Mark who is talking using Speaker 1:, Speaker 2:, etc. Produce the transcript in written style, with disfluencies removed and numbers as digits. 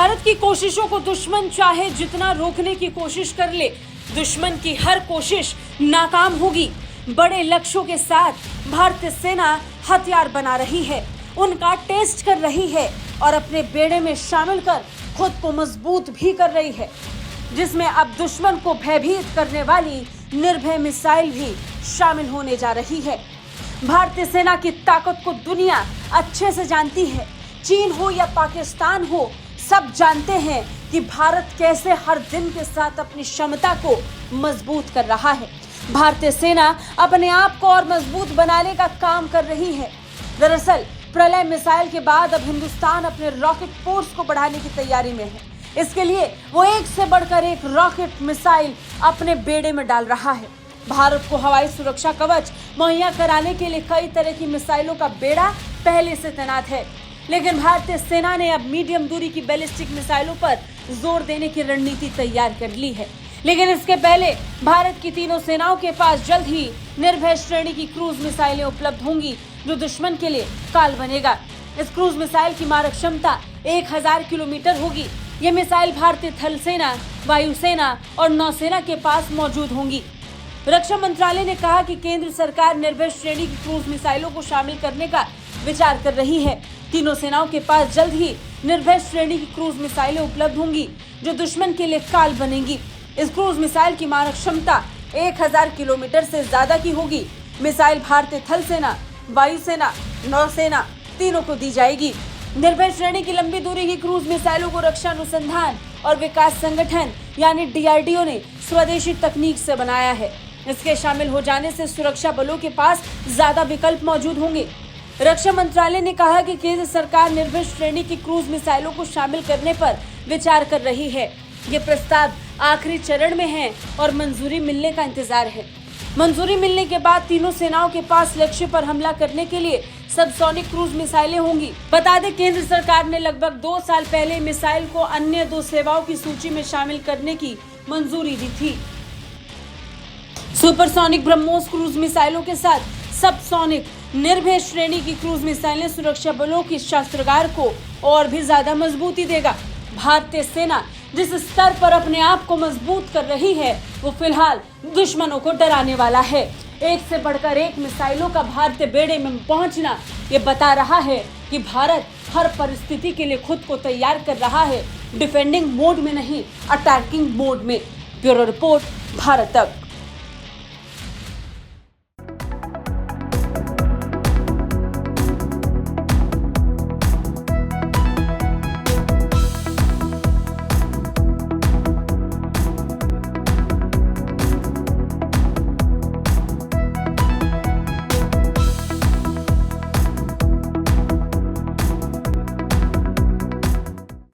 Speaker 1: भारत की कोशिशों को दुश्मन चाहे जितना रोकने की कोशिश कर ले, दुश्मन की हर कोशिश नाकाम होगी। बड़े लक्ष्यों के साथ भारतीय सेना हथियार बना रही है, उनका टेस्ट कर रही है और अपने बेड़े में शामिल कर खुद को मजबूत भी कर रही है, जिसमें अब दुश्मन को भयभीत करने वाली निर्भय मिसाइल भी शामिल होने जा रही है। भारतीय सेना की ताकत को दुनिया अच्छे से जानती है। चीन हो या पाकिस्तान हो, सब जानते हैं कि भारत कैसे हर दिन के साथ अपनी क्षमता को मजबूत कर रहा है। भारतीय सेना अपने आप को और मजबूत बनाने का काम कर रही है। दरअसल प्रलय मिसाइल के बाद अब हिंदुस्तान अपने रॉकेट फोर्स को बढ़ाने की तैयारी में है। इसके लिए वो एक से बढ़कर एक रॉकेट मिसाइल अपने बेड़े में डाल रहा है। भारत को हवाई सुरक्षा कवच मुहैया कराने के लिए कई तरह की मिसाइलों का बेड़ा पहले से तैनात है, लेकिन भारतीय सेना ने अब मीडियम दूरी की बैलिस्टिक मिसाइलों पर जोर देने की रणनीति तैयार कर ली है। लेकिन इसके पहले भारत की तीनों सेनाओं के पास जल्द ही निर्भय श्रेणी की क्रूज मिसाइलें उपलब्ध होंगी, जो दुश्मन के लिए काल बनेगा। इस क्रूज मिसाइल की मारक क्षमता 1000 किलोमीटर होगी। ये मिसाइल भारतीय थल सेना, वायुसेना और नौसेना के पास मौजूद होंगी। रक्षा मंत्रालय ने कहा कि केंद्र सरकार निर्भय श्रेणी की क्रूज मिसाइलों को शामिल करने का विचार कर रही है। तीनों सेनाओं के पास जल्द ही निर्भय श्रेणी की क्रूज मिसाइलें उपलब्ध होंगी, जो दुश्मन के लिए काल बनेंगी। इस क्रूज मिसाइल की मारक क्षमता 1000 किलोमीटर से ज्यादा की होगी। मिसाइल भारतीय थल सेना, वायुसेना, नौसेना तीनों को दी जाएगी। निर्भय श्रेणी की लंबी दूरी की क्रूज मिसाइलों को रक्षा अनुसंधान और विकास संगठन यानी DRDO ने स्वदेशी तकनीक से बनाया है। इसके शामिल हो जाने से सुरक्षा बलों के पास ज्यादा विकल्प मौजूद होंगे। रक्षा मंत्रालय ने कहा कि केंद्र सरकार निर्भय श्रेणी की क्रूज मिसाइलों को शामिल करने पर विचार कर रही है। ये प्रस्ताव आखिरी चरण में है और मंजूरी मिलने का इंतजार है। मंजूरी मिलने के बाद तीनों सेनाओं के पास लक्ष्य पर हमला करने के लिए सबसोनिक क्रूज मिसाइलें होंगी। बता दें, केंद्र सरकार ने लगभग 2 साल पहले मिसाइल को अन्य 2 सेवाओं की सूची में शामिल करने की मंजूरी दी थी। सुपरसोनिक ब्रह्मोस क्रूज मिसाइलों के साथ सबसोनिक निर्भय श्रेणी की क्रूज मिसाइलें सुरक्षा बलों की शस्त्रागार को और भी ज्यादा मजबूती देगा। भारतीय सेना जिस स्तर पर अपने आप को मजबूत कर रही है, वो फिलहाल दुश्मनों को डराने वाला है। एक से बढ़कर एक मिसाइलों का भारतीय बेड़े में पहुंचना ये बता रहा है कि भारत हर परिस्थिति के लिए खुद को तैयार कर रहा है, डिफेंडिंग मोड में नहीं, अटैकिंग मोड में। ब्यूरो रिपोर्ट, भारत तक।